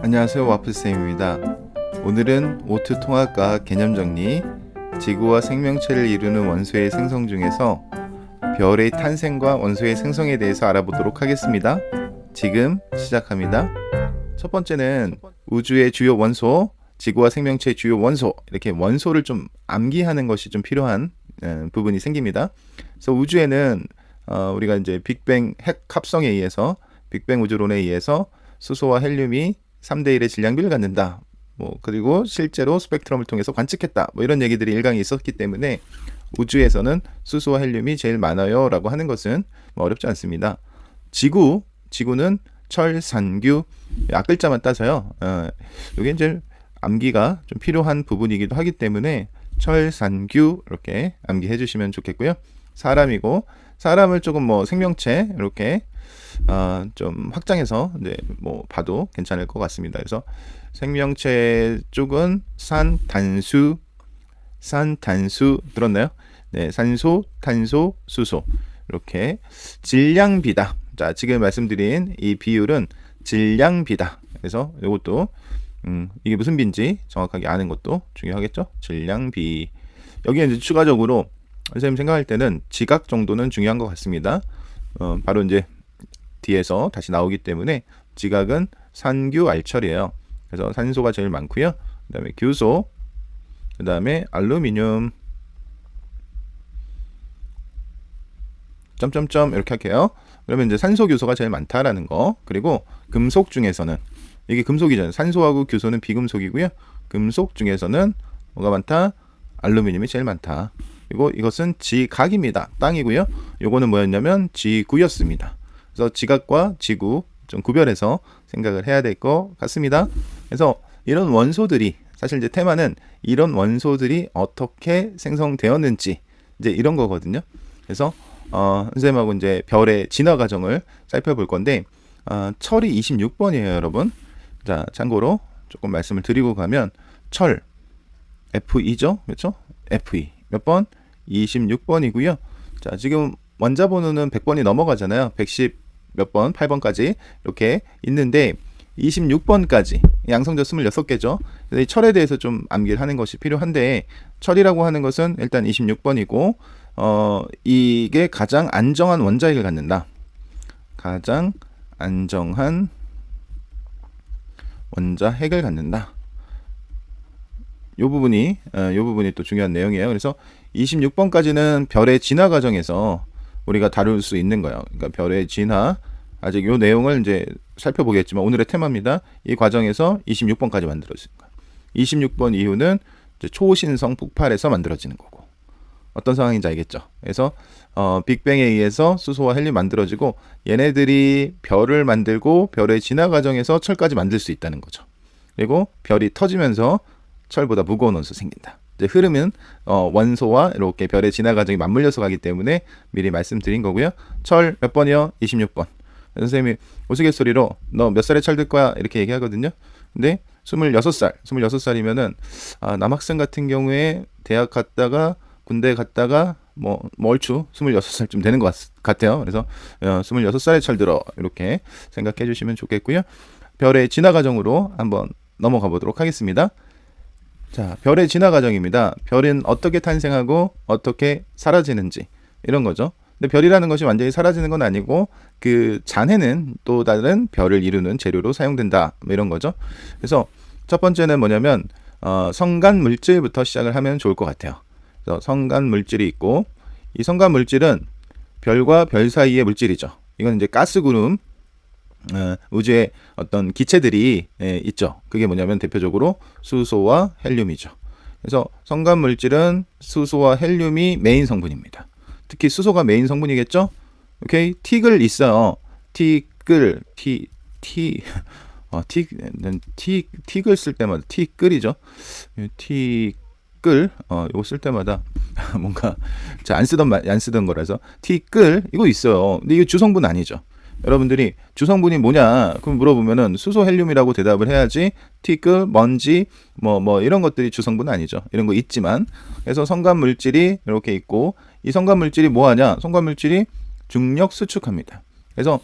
안녕하세요, 와플쌤입니다. 오늘은 오트 통합과 개념 정리, 지구와 생명체를 이루는 원소의 생성 중에서 별의 탄생과 원소의 생성에 대해서 알아보도록 하겠습니다. 지금 시작합니다. 첫 번째는 우주의 주요 원소, 지구와 생명체의 주요 원소, 이렇게 원소를 좀 암기하는 것이 좀 필요한 부분이 생깁니다. 그래서 우주에는 우리가 이제 빅뱅 핵 합성에 의해서, 빅뱅 우주론에 의해서 수소와 헬륨이 3대1의 질량비를 갖는다. 그리고 실제로 스펙트럼을 통해서 관측했다. 이런 얘기들이 일강에 있었기 때문에 우주에서는 수소와 헬륨이 제일 많아요 라고 하는 것은 어렵지 않습니다. 지구는 철산규, 앞글자만 따서요. 이게 이제 암기가 좀 필요한 부분이기도 하기 때문에 철산규 이렇게 암기해 주시면 좋겠고요. 사람을 조금 생명체 이렇게 좀 확장해서 이제 봐도 괜찮을 것 같습니다. 그래서 생명체 쪽은 산탄수 들었나요? 네, 산소, 탄소, 수소 이렇게 질량비다. 자, 지금 말씀드린 이 비율은 질량비다. 그래서 이것도 이게 무슨 비인지 정확하게 아는 것도 중요하겠죠? 질량비. 여기에 이제 추가적으로 선생님 생각할 때는 지각 정도는 중요한 것 같습니다. 바로 이제 뒤에서 다시 나오기 때문에 지각은 산규알철이에요. 그래서 산소가 제일 많고요. 그 다음에 규소, 그 다음에 알루미늄, 점점점 이렇게 할게요. 그러면 이제 산소 규소가 제일 많다라는 거. 그리고 금속 중에서는 이게 금속이잖아요. 산소하고 규소는 비금속이고요. 금속 중에서는 뭐가 많다? 알루미늄이 제일 많다. 그리고 이것은 지각입니다. 땅이고요. 요거는 뭐였냐면 지구였습니다. 그래서 지각과 지구 좀 구별해서 생각을 해야 될 것 같습니다. 그래서 이런 원소들이 사실 이제 테마는 이런 원소들이 어떻게 생성되었는지 이제 이런 거거든요. 그래서 선생님하고 이제 별의 진화 과정을 살펴볼 건데 철이 26번이에요, 여러분. 자, 참고로 조금 말씀을 드리고 가면 철 Fe죠, 그렇죠? Fe 몇 번? 26번이고요. 자, 지금 원자 번호는 100번이 넘어가잖아요. 110 몇 번, 8번까지 이렇게 있는데 26번까지 양성자 26개죠. 그래서 이 철에 대해서 좀 암기를 하는 것이 필요한데 철이라고 하는 것은 일단 26번이고 이게 가장 안정한 원자핵을 갖는다. 가장 안정한 원자핵을 갖는다. 요 부분이 또 중요한 내용이에요. 그래서 26번까지는 별의 진화 과정에서 우리가 다룰 수 있는 거예요. 그러니까 별의 진화, 아직 요 내용을 이제 살펴보겠지만 오늘의 테마입니다. 이 과정에서 26번까지 만들어진 거예요. 26번 이후는 이제 초신성 폭발에서 만들어지는 거고. 어떤 상황인지 알겠죠? 그래서 빅뱅에 의해서 수소와 헬륨이 만들어지고 얘네들이 별을 만들고 별의 진화 과정에서 철까지 만들 수 있다는 거죠. 그리고 별이 터지면서 철보다 무거운 원소 생긴다. 이제 흐름은 원소와 이렇게 별의 진화 과정이 맞물려서 가기 때문에 미리 말씀드린 거고요. 철 몇 번이요? 26번. 선생님이 우스갯소리로 너 몇 살에 철 들 거야? 이렇게 얘기하거든요. 근데 26살이면은 남학생 같은 경우에 대학 갔다가 군대 갔다가 얼추 26살쯤 되는 것 같아요. 그래서 26살에 철 들어 이렇게 생각해 주시면 좋겠고요. 별의 진화 과정으로 한번 넘어가 보도록 하겠습니다. 자, 별의 진화 과정입니다. 별은 어떻게 탄생하고 어떻게 사라지는지 이런 거죠. 근데 별이라는 것이 완전히 사라지는 건 아니고 그 잔해는 또 다른 별을 이루는 재료로 사용된다. 이런 거죠. 그래서 첫 번째는 뭐냐면 성간 물질부터 시작을 하면 좋을 것 같아요. 그래서 성간 물질이 있고 이 성간 물질은 별과 별 사이의 물질이죠. 이건 이제 가스 구름 우주에 어떤 기체들이 있죠. 그게 뭐냐면 대표적으로 수소와 헬륨이죠. 그래서 성간 물질은 수소와 헬륨이 메인 성분입니다. 특히 수소가 메인 성분이겠죠. 오케이, 틱을 있어요. 틱을 쓸 때마다 틱글이죠. 틱글 이거 쓸 때마다 뭔가 안 쓰던 거라서 틱글 이거 있어요. 근데 이거 주성분 아니죠. 여러분들이 주성분이 뭐냐 그럼 물어보면은 수소 헬륨이라고 대답을 해야지 티끌 먼지 이런 것들이 주성분 아니죠. 이런 거 있지만 그래서 성간 물질이 이렇게 있고 이 성간 물질이 뭐하냐? 성간 물질이 중력 수축합니다. 그래서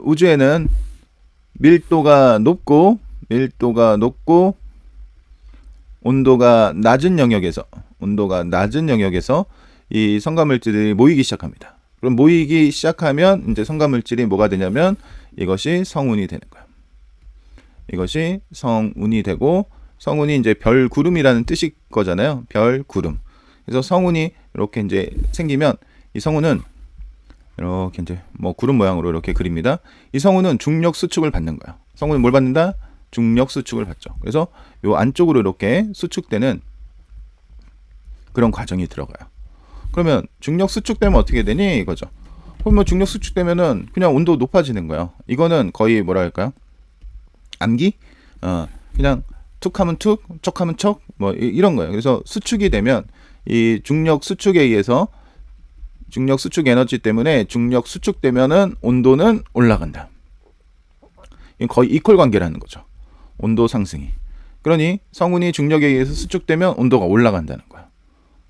우주에는 밀도가 높고 밀도가 높고 온도가 낮은 영역에서 이 성간물질이 모이기 시작합니다. 그럼 모이기 시작하면 이제 성간물질이 뭐가 되냐면 이것이 성운이 되는 거예요. 이것이 성운이 되고, 성운이 이제 별구름이라는 뜻이 거잖아요. 별구름. 그래서 성운이 이렇게 이제 생기면 이 성운은 이렇게 이제 뭐 구름 모양으로 이렇게 그립니다. 이 성운은 중력 수축을 받는 거예요. 성운은 뭘 받는다? 중력 수축을 받죠. 그래서 요 안쪽으로 이렇게 수축되는 그런 과정이 들어가요. 그러면 중력 수축되면 어떻게 되니 이거죠. 그러면 중력 수축되면은 그냥 온도 높아지는 거예요. 이거는 거의 뭐라 할까요? 암기? 그냥 툭하면 툭, 척하면 척, 뭐 이런 거예요. 그래서 수축이 되면 이 중력 수축에 의해서 중력 수축 에너지 때문에 중력 수축되면은 온도는 올라간다. 이건 거의 이퀄 관계라는 거죠. 온도 상승이. 그러니 성운이 중력에 의해서 수축되면 온도가 올라간다는 거예요.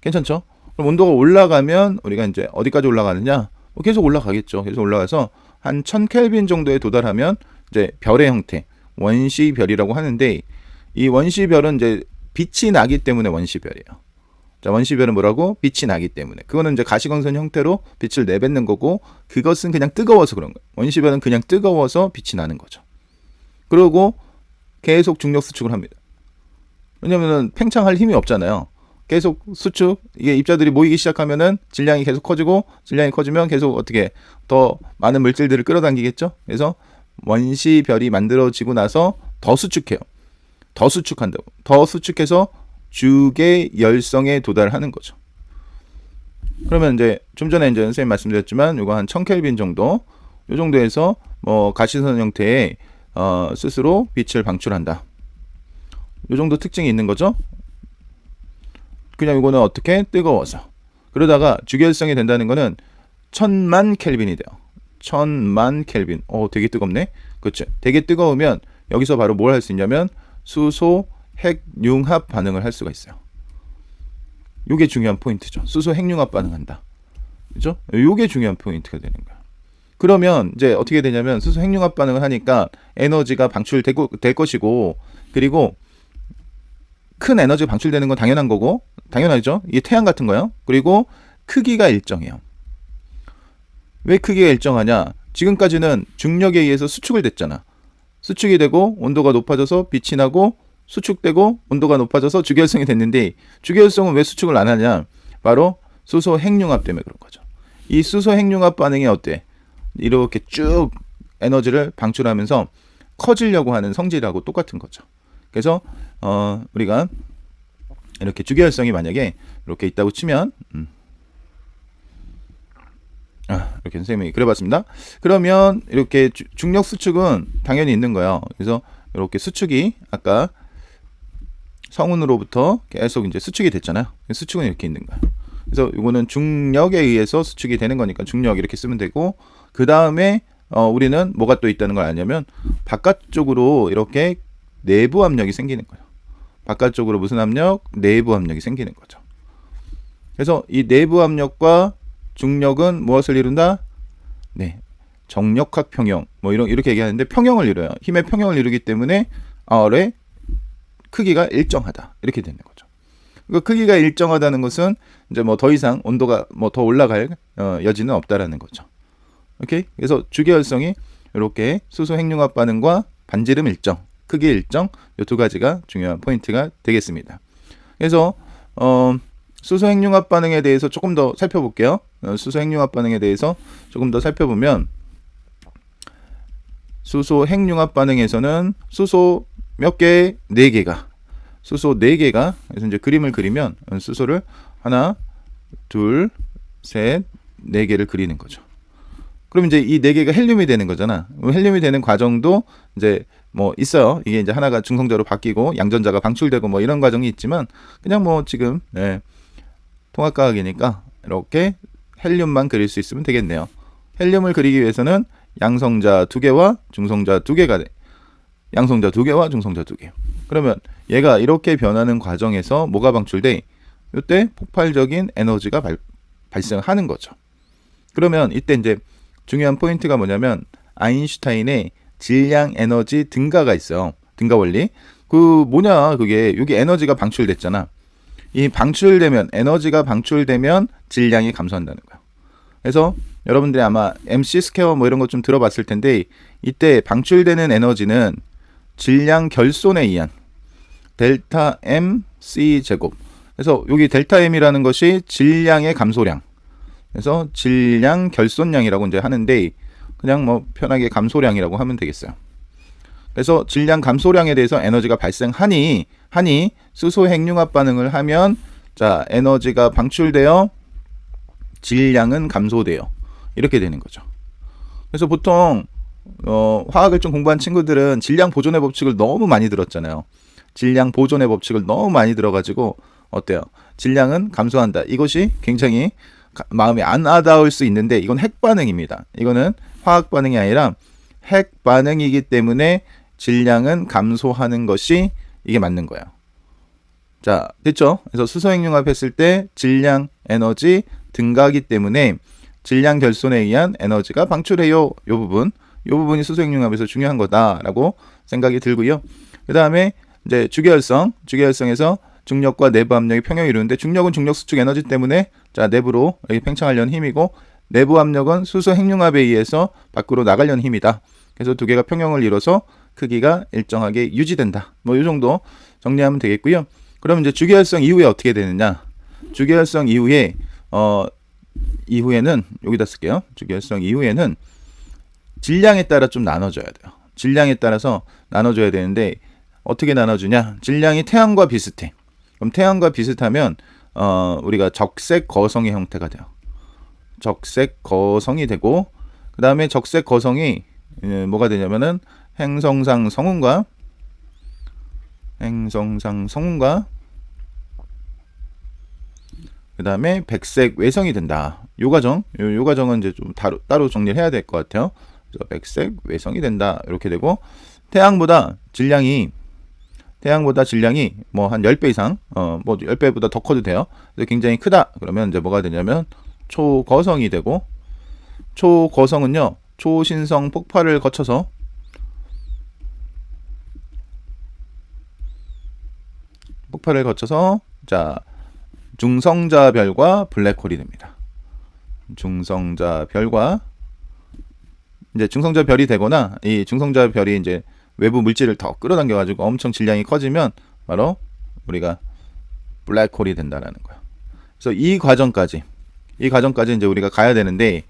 괜찮죠? 그럼 온도가 올라가면 우리가 이제 어디까지 올라가느냐? 계속 올라가겠죠. 계속 올라가서 한 1000켈빈 정도에 도달하면 이제 별의 형태, 원시별이라고 하는데, 이 원시별은 이제 빛이 나기 때문에 원시별이에요. 자, 원시별은 뭐라고? 빛이 나기 때문에. 그거는 이제 가시광선 형태로 빛을 내뱉는 거고, 그것은 그냥 뜨거워서 그런 거예요. 원시별은 그냥 뜨거워서 빛이 나는 거죠. 그리고 계속 중력 수축을 합니다. 왜냐면은 팽창할 힘이 없잖아요. 계속 수축, 이게 입자들이 모이기 시작하면은 질량이 계속 커지고, 질량이 커지면 계속 어떻게 더 많은 물질들을 끌어당기겠죠. 그래서 원시별이 만들어지고 나서 더 수축해요. 더 수축한다고. 더 수축해서 주계 열성에 도달하는 거죠. 그러면 이제 좀 전에 이제 선생님 말씀드렸지만 이거 한 1000켈빈 정도, 이 정도에서 뭐 가시선 형태의 스스로 빛을 방출한다. 이 정도 특징이 있는 거죠. 그냥 이거는 어떻게? 뜨거워서. 그러다가 주계열성이 된다는 거는 1000만 켈빈이 돼요. 1000만 켈빈. 되게 뜨겁네. 그렇죠. 되게 뜨거우면 여기서 바로 뭘 할 수 있냐면 수소 핵융합 반응을 할 수가 있어요. 이게 중요한 포인트죠. 수소 핵융합 반응한다. 그죠? 이게 중요한 포인트가 되는 거야. 그러면 이제 어떻게 되냐면 수소 핵융합 반응을 하니까 에너지가 방출될 것이고, 그리고 큰 에너지가 방출되는 건 당연한 거고, 당연하죠. 이게 태양 같은 거요. 그리고 크기가 일정해요. 왜 크기가 일정하냐? 지금까지는 중력에 의해서 수축을 됐잖아. 수축이 되고 온도가 높아져서 빛이 나고, 수축되고 온도가 높아져서 주계열성이 됐는데, 주계열성은 왜 수축을 안 하냐? 바로 수소 핵융합 때문에 그런 거죠. 이 수소 핵융합 반응이 어때? 이렇게 쭉 에너지를 방출하면서 커지려고 하는 성질하고 똑같은 거죠. 그래서 우리가 이렇게 주계열성이 만약에 이렇게 있다고 치면 이렇게 선생님이 그려봤습니다. 그러면 이렇게 중력 수축은 당연히 있는 거예요. 그래서 이렇게 수축이 아까 성운으로부터 계속 이제 수축이 됐잖아요. 수축은 이렇게 있는 거예요. 그래서 이거는 중력에 의해서 수축이 되는 거니까 중력 이렇게 쓰면 되고, 그 다음에 우리는 뭐가 또 있다는 걸 아냐면 바깥쪽으로 이렇게 내부 압력이 생기는 거예요. 바깥쪽으로 무슨 압력? 내부 압력이 생기는 거죠. 그래서 이 내부 압력과 중력은 무엇을 이룬다? 네, 정력학 평형, 뭐 이렇게 얘기하는데 평형을 이뤄요. 힘의 평형을 이루기 때문에 R의 크기가 일정하다, 이렇게 되는 거죠. 그 크기가 일정하다는 것은 이제 뭐 더 이상 온도가 뭐 더 올라갈 여지는 없다라는 거죠. 오케이? 그래서 주계열성이 이렇게 수소 핵융합 반응과 반지름 일정, 크기 일정, 이 두 가지가 중요한 포인트가 되겠습니다. 그래서 수소 핵융합 반응에 대해서 조금 더 살펴볼게요. 수소 핵융합 반응에 대해서 조금 더 살펴보면, 수소 핵융합 반응에서는 수소 몇 개? 4개가. 수소 4개가. 그래서 이제 그림을 그리면 수소를 하나, 둘, 셋, 4개를 그리는 거죠. 그럼 이제 이 4개가 헬륨이 되는 거잖아. 헬륨이 되는 과정도 이제 뭐 있어요. 이게 이제 하나가 중성자로 바뀌고 양전자가 방출되고 뭐 이런 과정이 있지만, 그냥 뭐 지금 통합과학이니까 이렇게 헬륨만 그릴 수 있으면 되겠네요. 헬륨을 그리기 위해서는 양성자 2개와 중성자 2개가 돼. 양성자 2개와 중성자 2개. 그러면 얘가 이렇게 변하는 과정에서 뭐가 방출돼? 이때 폭발적인 에너지가 발생하는 거죠. 그러면 이때 이제 중요한 포인트가 뭐냐면 아인슈타인의 질량 에너지 등가가 있어요. 등가 원리. 그 뭐냐 그게 여기 에너지가 방출됐잖아. 이 방출되면 에너지가 방출되면 질량이 감소한다는 거야. 그래서 여러분들이 아마 MC 스퀘어 뭐 이런 거 좀 들어봤을 텐데 이때 방출되는 에너지는 질량 결손에 의한 델타 MC 제곱. 그래서 여기 델타 M이라는 것이 질량의 감소량. 그래서 질량 결손량이라고 이제 하는데 그냥 뭐 편하게 감소량이라고 하면 되겠어요. 그래서 질량 감소량에 대해서 에너지가 발생하니 수소 핵융합 반응을 하면 자 에너지가 방출되어 질량은 감소돼요. 이렇게 되는 거죠. 그래서 보통 화학을 좀 공부한 친구들은 질량 보존의 법칙을 너무 많이 들었잖아요. 질량 보존의 법칙을 너무 많이 들어가지고 어때요? 질량은 감소한다. 이것이 굉장히 마음에 안 와닿을 수 있는데 이건 핵 반응입니다. 이거는 화학 반응이 아니라 핵 반응이기 때문에 질량은 감소하는 것이 이게 맞는 거예요. 자, 됐죠? 그래서 수소 핵융합 했을 때 질량 에너지 증가하기 때문에 질량 결손에 의한 에너지가 방출해요. 이 부분이 수소 핵융합에서 중요한 거다라고 생각이 들고요. 그 다음에 이제 주계열성에서 중력과 내부 압력이 평형을 이루는데 중력은 중력 수축 에너지 때문에 자 내부로 이렇게 팽창하려는 힘이고 내부 압력은 수소 핵융합에 의해서 밖으로 나가려는 힘이다. 그래서 두 개가 평형을 이뤄서 크기가 일정하게 유지된다. 뭐 이 정도 정리하면 되겠고요. 그럼 이제 주계열성 이후에 어떻게 되느냐? 주계열성 이후에는 여기다 쓸게요. 주계열성 이후에는 질량에 따라 좀 나눠줘야 돼요. 질량에 따라서 나눠줘야 되는데 어떻게 나눠주냐? 질량이 태양과 비슷해. 그럼 태양과 비슷하면 우리가 적색 거성의 형태가 돼요. 적색 거성이 되고 그 다음에 적색 거성이 뭐가 되냐면은 행성상 성운과 그 다음에 백색 외성이 된다. 요 과정은 이제 좀 따로 정리를 해야 될 것 같아요. 그래서 백색 외성이 된다. 이렇게 되고 태양보다 질량이 뭐 한 10배 이상, 뭐 10배보다 더 커도 돼요. 그래서 굉장히 크다. 그러면 이제 뭐가 되냐면 초거성이 되고 초거성은요, 초신성 폭발을 거쳐서 자 중성자별과 블랙홀이 됩니다. 중성자별과 이제 중성자별이 되거나 이 중성자별이 이제 외부 물질을 더 끌어당겨 가지고 엄청 질량이 커지면 바로 우리가 블랙홀이 된다라는 거야. 그래서 이 과정까지 이제 우리가 가야 되는데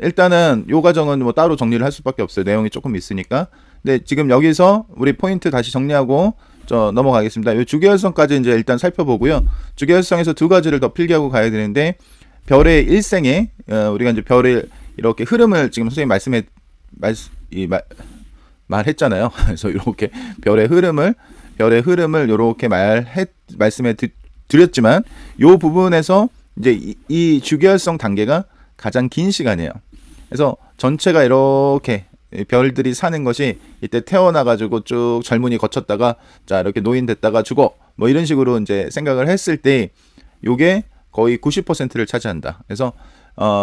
일단은 이 과정은 뭐 따로 정리를 할 수밖에 없어요. 내용이 조금 있으니까. 근데 지금 여기서 우리 포인트 다시 정리하고 넘어가겠습니다. 이 주계열성까지 이제 일단 살펴보고요. 주계열성에서 두 가지를 더 필기하고 가야 되는데 별의 일생에 우리가 이제 별의 이렇게 흐름을 지금 선생님 말했잖아요. 그래서 이렇게 별의 흐름을 이렇게 말씀해 드렸지만 이 부분에서 이제 이 주계열성 단계가 가장 긴 시간이에요. 그래서 전체가 이렇게 별들이 사는 것이 이때 태어나가지고 쭉 젊은이 거쳤다가 자 이렇게 노인 됐다가 죽어 뭐 이런 식으로 이제 생각을 했을 때 요게 거의 90%를 차지한다. 그래서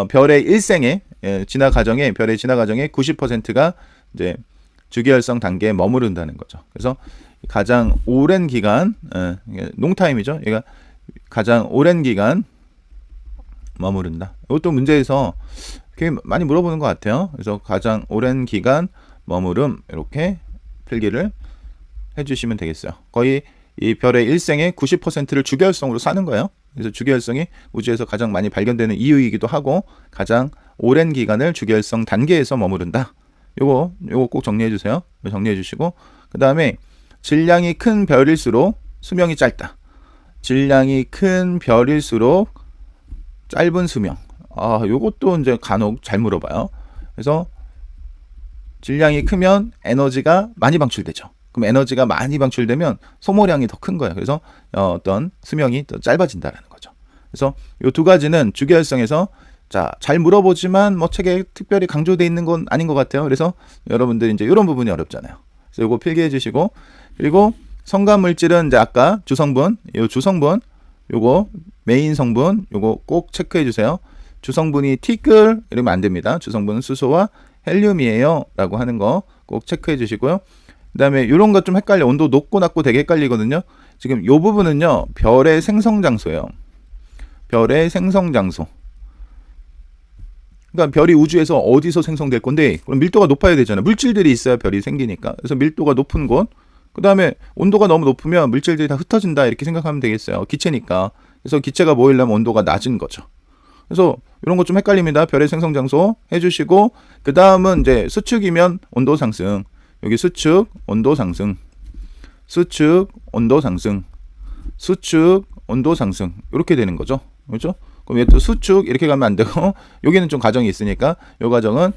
별의 일생의 진화 과정에 90%가 이제 주계열성 단계에 머무른다는 거죠. 그래서 가장 오랜 기간 롱타임이죠. 얘가 가장 오랜 기간 머무른다. 이것도 문제에서 꽤 많이 물어보는 것 같아요. 그래서 가장 오랜 기간 머무름 이렇게 필기를 해주시면 되겠어요. 거의 이 별의 일생의 90%를 주계열성으로 사는 거예요. 그래서 주계열성이 우주에서 가장 많이 발견되는 이유이기도 하고 가장 오랜 기간을 주계열성 단계에서 머무른다. 요거 꼭 정리해 주세요. 정리해 주시고 그 다음에 질량이 큰 별일수록 수명이 짧다. 질량이 큰 별일수록 짧은 수명. 요것도 이제 간혹 잘 물어봐요. 그래서 질량이 크면 에너지가 많이 방출되죠. 그럼 에너지가 많이 방출되면 소모량이 더 큰 거예요. 그래서 어떤 수명이 더 짧아진다라는 거죠. 그래서 요 두 가지는 주계열성에서 자, 잘 물어보지만 뭐 책에 특별히 강조되어 있는 건 아닌 것 같아요. 그래서 여러분들 이제 이런 부분이 어렵잖아요. 그래서 요거 필기해 주시고 그리고 성간 물질은 이제 아까 주성분, 요거 메인 성분 요거 꼭 체크해 주세요. 주성분이 티끌 이러면 안 됩니다. 주성분은 수소와 헬륨이에요 라고 하는 거 꼭 체크해 주시고요. 그다음에 이런 것 좀 헷갈려. 온도 높고 낮고 되게 헷갈리거든요. 지금 이 부분은요, 별의 생성 장소예요. 별의 생성 장소. 그러니까 별이 우주에서 어디서 생성될 건데, 그럼 밀도가 높아야 되잖아요. 물질들이 있어야 별이 생기니까. 그래서 밀도가 높은 곳. 그 다음에 온도가 너무 높으면 물질들이 다 흩어진다 이렇게 생각하면 되겠어요. 기체니까. 그래서 기체가 모이려면 온도가 낮은 거죠. 그래서 이런 거 좀 헷갈립니다. 별의 생성 장소 해주시고, 그 다음은 이제 수축이면 온도 상승. 여기 수축, 온도 상승. 수축, 온도 상승. 수축, 온도 상승. 이렇게 되는 거죠. 그렇죠? 그럼 얘 또 수축 이렇게 가면 안 되고, 여기는 좀 과정이 있으니까 이 과정은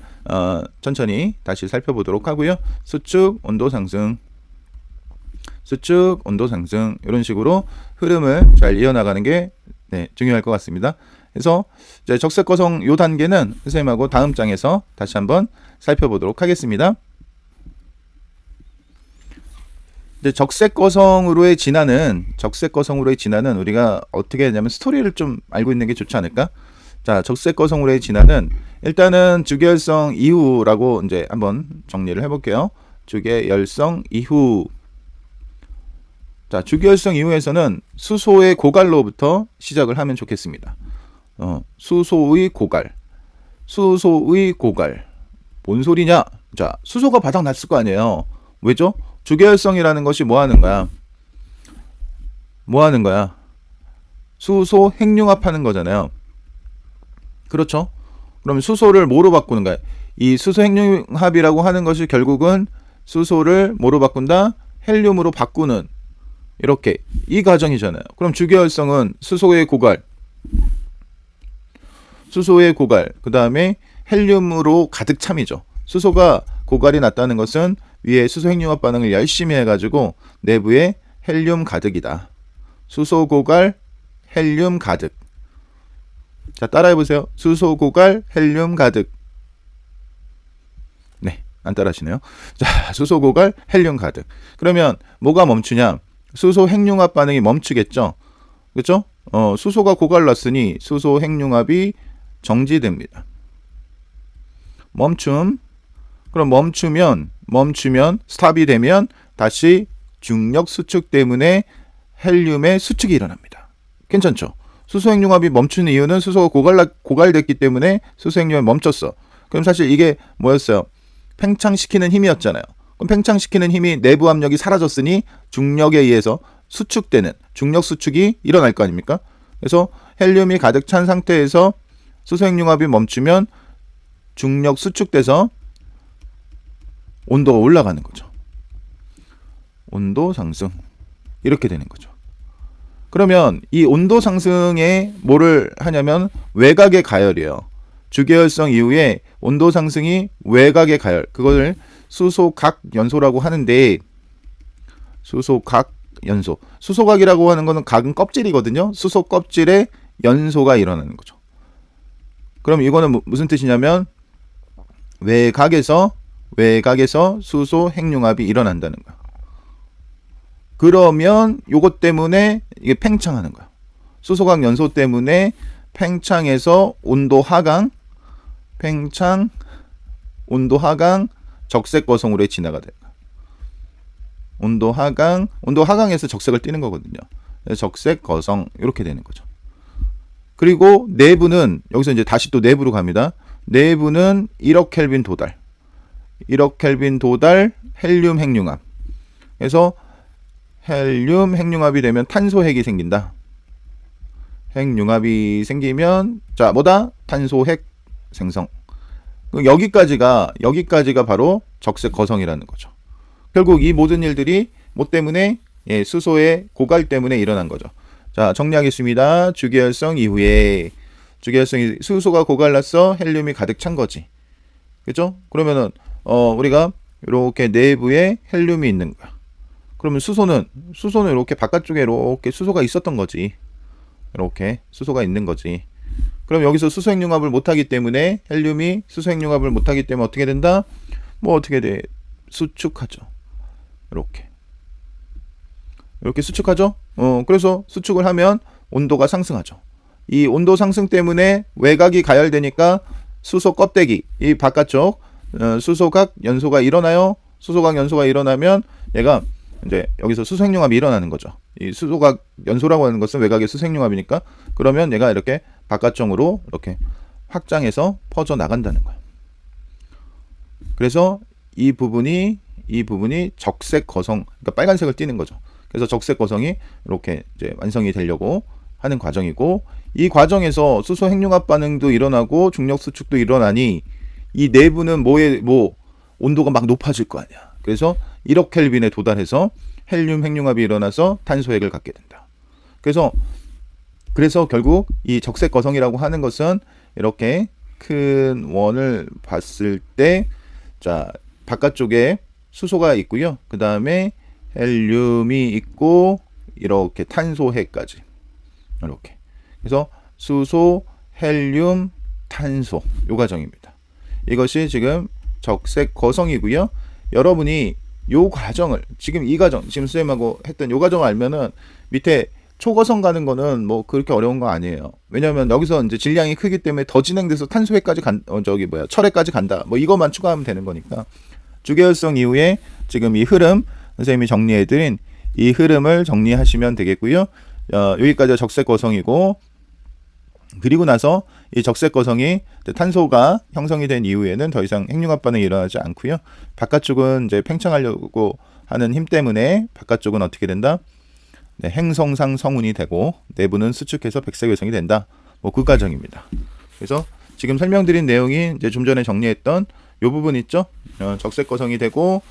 천천히 다시 살펴보도록 하고요. 수축, 온도 상승. 수축, 온도 상승. 이런 식으로 흐름을 잘 이어나가는 게 중요할 것 같습니다. 그래서 이제 적색 거성 요 단계는 선생님하고 다음 장에서 다시 한번 살펴보도록 하겠습니다. 이제 적색 거성으로의 진화는 우리가 어떻게 하냐면 스토리를 좀 알고 있는 게 좋지 않을까? 자, 적색 거성으로의 진화는 일단은 주계열성 이후라고 이제 한번 정리를 해볼게요. 주계열성 이후. 자, 주계열성 이후에서는 수소의 고갈로부터 시작을 하면 좋겠습니다. 수소의 고갈. 뭔 소리냐? 자, 수소가 바닥 났을 거 아니에요. 왜죠? 주계열성이라는 것이 뭐 하는 거야? 수소 핵융합 하는 거잖아요. 그렇죠? 그럼 수소를 뭐로 바꾸는 거야? 이 수소 핵융합이라고 하는 것이 결국은 수소를 뭐로 바꾼다? 헬륨으로 바꾸는, 이렇게 이 과정이잖아요. 그럼 주계열성은 수소의 고갈, 그 다음에 헬륨으로 가득 참이죠. 수소가 고갈이 났다는 것은 위에 수소 핵융합 반응을 열심히 해가지고 내부에 헬륨 가득이다. 수소 고갈, 헬륨 가득. 자, 따라해보세요. 수소 고갈, 헬륨 가득. 네, 안 따라하시네요. 자, 수소 고갈, 헬륨 가득. 그러면 뭐가 멈추냐? 수소 핵융합 반응이 멈추겠죠. 그렇죠? 수소가 고갈났으니 수소 핵융합이 정지됩니다. 멈춤. 그럼 멈추면 스탑이 되면 다시 중력 수축 때문에 헬륨의 수축이 일어납니다. 괜찮죠? 수소 핵융합이 멈추는 이유는 수소가 고갈됐기 때문에 수소 핵융합이 멈췄어. 그럼 사실 이게 뭐였어요? 팽창시키는 힘이었잖아요. 그럼 팽창시키는 힘이 내부 압력이 사라졌으니 중력에 의해서 수축되는 중력 수축이 일어날 거 아닙니까? 그래서 헬륨이 가득 찬 상태에서 수소 핵융합이 멈추면 중력 수축돼서 온도가 올라가는 거죠. 온도 상승. 이렇게 되는 거죠. 그러면 이 온도 상승에 뭐를 하냐면 외곽의 가열이에요. 주계열성 이후에 온도 상승이 외곽의 가열. 그것을 수소각 연소라고 하는데, 수소각 연소. 수소각이라고 하는 거는 각은 껍질이거든요. 수소 껍질에 연소가 일어나는 거죠. 그럼 이거는 무슨 뜻이냐면 외곽에서 수소 핵융합이 일어난다는 거야. 그러면 요것 때문에 이게 팽창하는 거야. 수소각 연소 때문에 팽창해서 온도 하강, 적색 거성으로의 진화가 돼요. 온도 하강에서 적색을 띠는 거거든요. 적색 거성 이렇게 되는 거죠. 그리고 내부는 여기서 이제 다시 또 내부로 갑니다. 내부는 1억 켈빈 도달 헬륨 핵융합. 그래서 헬륨 핵융합이 되면 탄소 핵이 생긴다. 핵융합이 생기면 자, 뭐다? 탄소 핵 생성. 여기까지가 바로 적색 거성이라는 거죠. 결국 이 모든 일들이 뭐 때문에? 수소의 고갈 때문에 일어난 거죠. 자, 정리하겠습니다. 주계열성 이후에 수소가 고갈났어. 헬륨이 가득 찬 거지. 그죠? 그러면은 우리가 이렇게 내부에 헬륨이 있는 거야. 그러면 수소는 이렇게 바깥쪽에 이렇게 수소가 있었던 거지. 이렇게 수소가 있는 거지. 그럼 여기서 수소 핵융합을 못하기 때문에 헬륨이 수소 핵융합을 못하기 때문에 어떻게 된다? 뭐 어떻게 돼? 수축하죠. 이렇게 수축하죠. 그래서 수축을 하면 온도가 상승하죠. 이 온도 상승 때문에 외곽이 가열되니까 수소 껍데기, 이 바깥쪽 수소각 연소가 일어나요? 수소각 연소가 일어나면 얘가 이제 여기서 수소핵융합이 일어나는 거죠. 이 수소각 연소라고 하는 것은 외곽의 수소핵융합이니까 그러면 얘가 이렇게 바깥쪽으로 이렇게 확장해서 퍼져 나간다는 거예요. 그래서 이 부분이 적색 거성, 그러니까 빨간색을 띠는 거죠. 그래서 적색 거성이 이렇게 이제 완성이 되려고 하는 과정이고, 이 과정에서 수소 핵융합 반응도 일어나고 중력 수축도 일어나니 이 내부는 온도가 막 높아질 거 아니야. 그래서 1억 켈빈에 도달해서 헬륨 핵융합이 일어나서 탄소핵을 갖게 된다. 그래서 결국 이 적색 거성이라고 하는 것은 이렇게 큰 원을 봤을 때, 자, 바깥쪽에 수소가 있고요. 그 다음에 헬륨이 있고 이렇게 탄소핵까지 이렇게. 그래서 수소, 헬륨, 탄소 요 과정입니다. 이것이 지금 적색 거성이고요. 여러분이 요 과정을 지금 선생님하고 했던 요 과정을 알면은 밑에 초거성 가는 거는 뭐 그렇게 어려운 거 아니에요. 왜냐하면 여기서 이제 질량이 크기 때문에 더 진행돼서 탄소핵까지 철핵까지 간다. 뭐 이것만 추가하면 되는 거니까. 주계열성 이후에 지금 이 흐름 선생님이 정리해드린 이 흐름을 정리하시면 되겠고요. 여기까지가 적색 거성이고, 그리고 나서 이 적색 거성이 탄소가 형성이 된 이후에는 더 이상 핵융합 반응이 일어나지 않고요. 바깥쪽은 이제 팽창하려고 하는 힘 때문에 바깥쪽은 어떻게 된다? 네, 행성상 성운이 되고 내부는 수축해서 백색 외성이 된다. 뭐 그 과정입니다. 그래서 지금 설명드린 내용이 이제 좀 전에 정리했던 요 부분 있죠? 적색 거성이 되고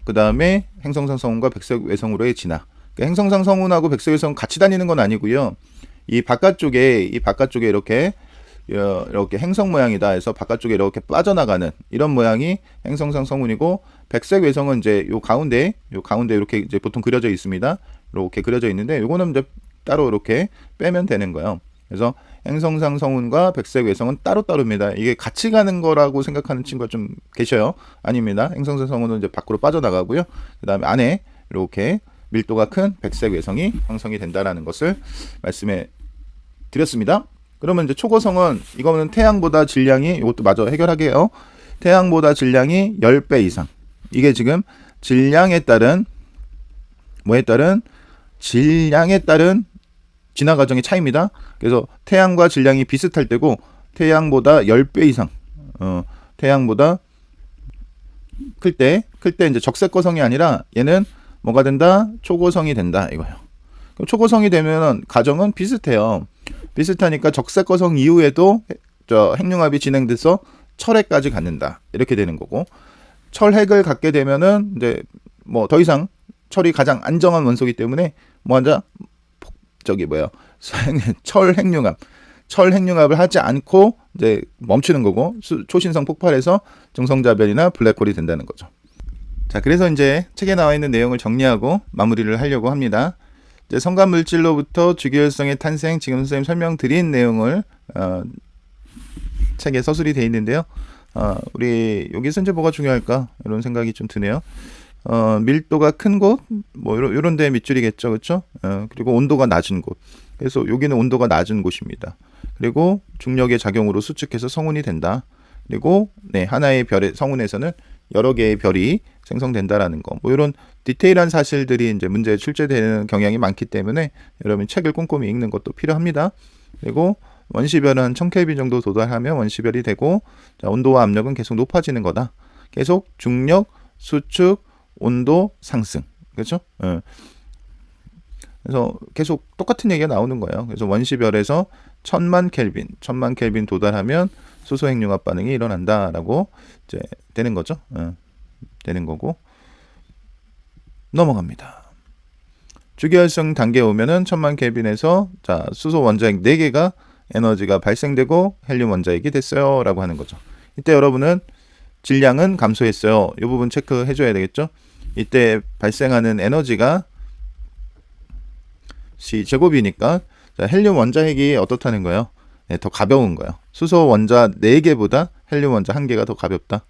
그 다음에 행성상 성운과 백색 외성으로의 진화. 그러니까 행성상 성운하고 백색 외성은 같이 다니는 건 아니고요. 이 바깥쪽에 이렇게 행성 모양이다 해서 바깥쪽에 이렇게 빠져나가는 이런 모양이 행성상 성운이고, 백색 외성은 이제 요 가운데 이렇게 이제 보통 그려져 있습니다. 이렇게 그려져 있는데 요거는 이제 따로 이렇게 빼면 되는 거예요. 그래서 행성상 성운과 백색 외성은 따로따로입니다. 이게 같이 가는 거라고 생각하는 친구가 좀 계셔요. 아닙니다. 행성상 성운은 이제 밖으로 빠져나가고요. 그 다음에 안에 이렇게 밀도가 큰 백색 외성이 형성이 된다라는 것을 말씀해 드렸습니다. 그러면 이제 초고성은 이거는 태양보다 질량이, 이것도 마저 해결하게요. 태양보다 질량이 10배 이상. 이게 지금 질량에 따른 진화 과정의 차이입니다. 그래서 태양과 질량이 비슷할 때고, 태양보다 10배 이상, 태양보다 클 때 이제 적색 거성이 아니라 얘는 뭐가 된다? 초고성이 된다 이거예요. 그럼 초고성이 되면 과정은 비슷해요. 비슷하니까 적색 거성 이후에도 핵융합이 진행돼서 철핵까지 갖는다 이렇게 되는 거고, 철핵을 갖게 되면은 이제 뭐 더 이상 철이 가장 안정한 원소이기 때문에 철 핵융합을 하지 않고 이제 멈추는 거고, 초신성 폭발해서 중성자별이나 블랙홀이 된다는 거죠. 자, 그래서 이제 책에 나와 있는 내용을 정리하고 마무리를 하려고 합니다. 이제 성간물질로부터 주기율성의 탄생, 지금 선생님 설명드린 내용을 책에 서술이 되어 있는데요. 우리 여기서 이제 뭐가 중요할까 이런 생각이 좀 드네요. 밀도가 큰 곳, 뭐 이런 데 밑줄이겠죠, 그렇죠? 그리고 온도가 낮은 곳. 그래서 여기는 온도가 낮은 곳입니다. 그리고 중력의 작용으로 수축해서 성운이 된다. 그리고 하나의 별의 성운에서는 여러 개의 별이 생성된다라는 거. 뭐 이런 디테일한 사실들이 이제 문제에 출제되는 경향이 많기 때문에 여러분 책을 꼼꼼히 읽는 것도 필요합니다. 그리고 원시별은 1000켈빈 정도 도달하면 원시별이 되고, 자, 온도와 압력은 계속 높아지는 거다. 계속 중력, 수축, 온도 상승. 그렇죠? 그래서 계속 똑같은 얘기가 나오는 거예요. 그래서 원시별에서 1000만 켈빈 도달하면 수소 핵융합 반응이 일어난다라고 이제 되는 거죠. 되는 거고, 넘어갑니다. 주기활성 단계에 오면은 1000만 켈빈에서 자, 수소 원자핵 4개가 에너지가 발생되고 헬륨 원자핵이 됐어요 라고 하는 거죠. 이때 여러분은 질량은 감소했어요. 이 부분 체크해 줘야 되겠죠. 이때 발생하는 에너지가 C제곱이니까 헬륨 원자핵이 어떻다는 거예요? 더 가벼운 거예요. 수소 원자 4개보다 헬륨 원자 1개가 더 가볍다.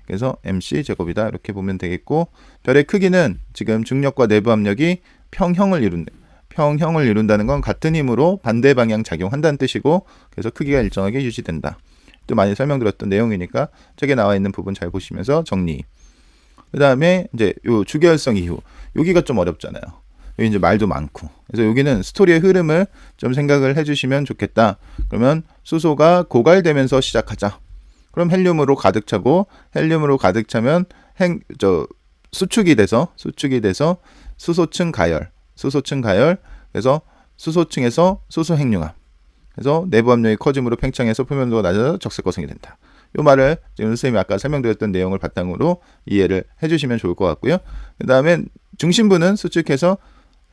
그래서 MC 제곱이다 이렇게 보면 되겠고, 별의 크기는 지금 중력과 내부 압력이 평형을 이룬다는 건 같은 힘으로 반대 방향 작용한다는 뜻이고, 그래서 크기가 일정하게 유지된다. 그때 많이 설명드렸던 내용이니까 책에 나와 있는 부분 잘 보시면서 정리. 그 다음에 이제 요 주계열성 이후 여기가 좀 어렵잖아요. 여기 이제 말도 많고. 그래서 여기는 스토리의 흐름을 좀 생각을 해주시면 좋겠다. 그러면 수소가 고갈되면서 시작하자. 그럼 헬륨으로 가득 차고 헬륨으로 가득 차면 수축이 돼서 수소층 가열. 그래서 수소층에서 수소 핵융합. 그래서 내부 압력이 커짐으로 팽창해서 표면도가 낮아져 적색 거성이 된다. 이 말을 지금 선생님이 아까 설명드렸던 내용을 바탕으로 이해를 해주시면 좋을 것 같고요. 그 다음에 중심부는 수축해서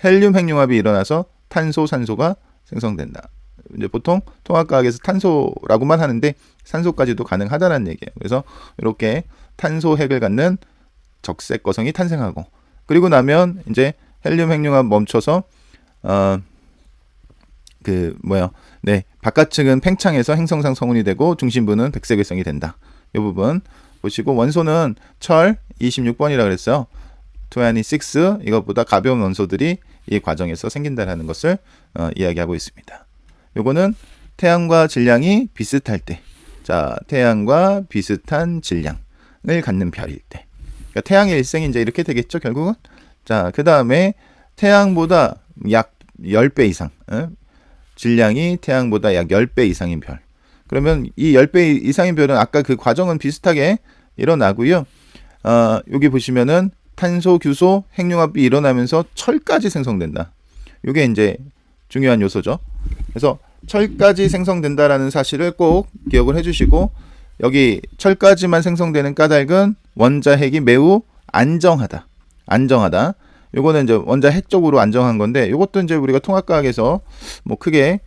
헬륨 핵융합이 일어나서 탄소, 산소가 생성된다. 이제 보통 통합과학에서 탄소라고만 하는데 산소까지도 가능하다는 얘기예요. 그래서 이렇게 탄소 핵을 갖는 적색 거성이 탄생하고, 그리고 나면 이제 헬륨 핵융합 멈춰서 바깥층은 팽창해서 행성상 성운이 되고 중심부는 백색외성이 된다. 이 부분 보시고, 원소는 철 26번이라 그랬어요. 26, 이것보다 가벼운 원소들이 이 과정에서 생긴다는 것을 이야기하고 있습니다. 요거는 태양과 질량이 비슷할 때, 자, 태양과 비슷한 질량을 갖는 별일 때, 그러니까 태양의 일생이 이제 이렇게 되겠죠, 결국은. 자, 그 다음에 태양보다 약 10배 이상, 질량이 태양보다 약 10배 이상인 별. 그러면 이 10배 이상인 별은 아까 그 과정은 비슷하게 일어나고요. 여기 보시면은 탄소, 규소, 핵융합이 일어나면서 철까지 생성된다. 이게 이제 중요한 요소죠. 그래서 철까지 생성된다라는 사실을 꼭 기억을 해주시고, 여기 철까지만 생성되는 까닭은 원자핵이 매우 안정하다. 요거는 이제 원자핵 쪽으로 안정한 건데, 요것도 이제 우리가 통합과학에서 뭐 크게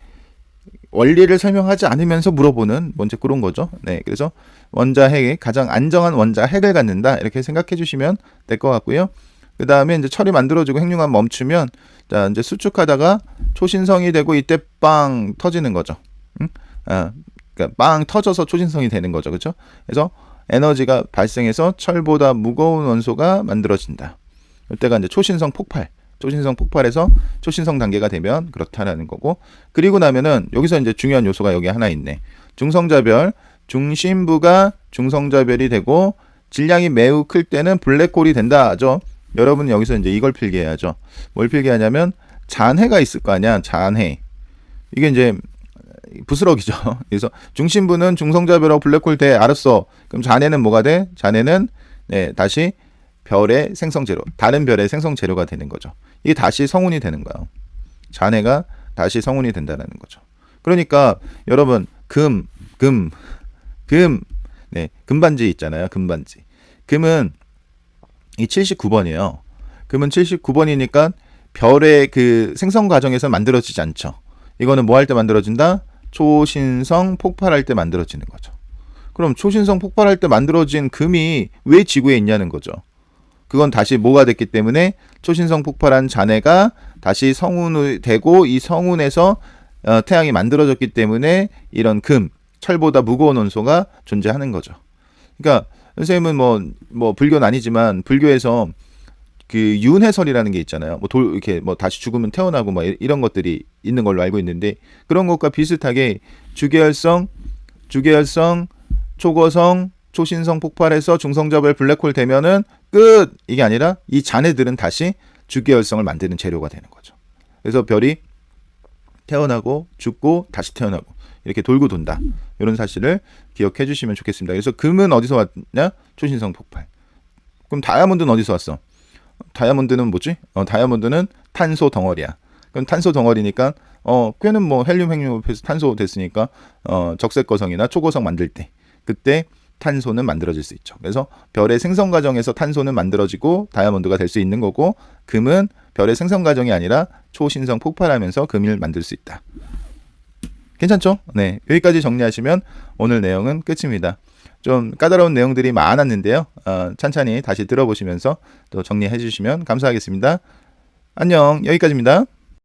원리를 설명하지 않으면서 물어보는 뭔지 그런 거죠. 네, 그래서 원자핵이 가장 안정한 원자핵을 갖는다, 이렇게 생각해 주시면 될 것 같고요. 그 다음에 이제 철이 만들어지고 핵융합 멈추면, 자, 이제 수축하다가 초신성이 되고 이때 빵 터지는 거죠. 그러니까 빵 터져서 초신성이 되는 거죠, 그렇죠? 그래서 에너지가 발생해서 철보다 무거운 원소가 만들어진다. 이때가 이제 초신성 폭발해서 초신성 단계가 되면 그렇다라는 거고, 그리고 나면은 여기서 이제 중요한 요소가 여기 하나 있네. 중성자별, 중심부가 중성자별이 되고 질량이 매우 클 때는 블랙홀이 된다죠. 여러분 여기서 이제 이걸 필기해야죠. 뭘 필기하냐면 잔해가 있을 거 아니야. 잔해. 이게 이제 부스러기죠. 그래서 중심부는 중성자별하고 블랙홀 돼. 알았어. 그럼 잔해는 뭐가 돼? 잔해는 다시 별의 생성 재료, 다른 별의 생성 재료가 되는 거죠. 이게 다시 성운이 되는 거예요. 잔해가 다시 성운이 된다는 거죠. 그러니까 여러분 금반지 있잖아요. 금반지. 금은 이 79번이에요. 금은 79번이니까 별의 그 생성 과정에서 만들어지지 않죠. 이거는 뭐 할 때 만들어진다? 초신성 폭발할 때 만들어지는 거죠. 그럼 초신성 폭발할 때 만들어진 금이 왜 지구에 있냐는 거죠. 그건 다시 뭐가 됐기 때문에 초신성 폭발한 잔해가 다시 성운이 되고, 이 성운에서 태양이 만들어졌기 때문에 이런 금, 철보다 무거운 원소가 존재하는 거죠. 그러니까 선생님은 뭐 불교는 아니지만 불교에서 그 윤회설이라는 게 있잖아요. 이렇게 다시 죽으면 태어나고 이런 것들이 있는 걸로 알고 있는데, 그런 것과 비슷하게 주계열성, 초거성, 초신성 폭발해서 중성자별 블랙홀 되면은 끝! 이게 아니라 이 잔해들은 다시 주계열성을 만드는 재료가 되는 거죠. 그래서 별이 태어나고 죽고 다시 태어나고 이렇게 돌고 돈다. 이런 사실을 기억해 주시면 좋겠습니다. 그래서 금은 어디서 왔냐? 초신성 폭발. 그럼 다이아몬드는 어디서 왔어? 다이아몬드는 뭐지? 다이아몬드는 탄소 덩어리야. 그럼 탄소 덩어리니까 걔는 헬륨 핵융합해서 탄소 됐으니까 적색 거성이나 초고성 만들 때 그때 탄소는 만들어질 수 있죠. 그래서 별의 생성 과정에서 탄소는 만들어지고 다이아몬드가 될 수 있는 거고, 금은 별의 생성 과정이 아니라 초신성 폭발하면서 금을 만들 수 있다. 괜찮죠? 네, 여기까지 정리하시면 오늘 내용은 끝입니다. 좀 까다로운 내용들이 많았는데요. 찬찬히 다시 들어보시면서 또 정리해 주시면 감사하겠습니다. 안녕, 여기까지입니다.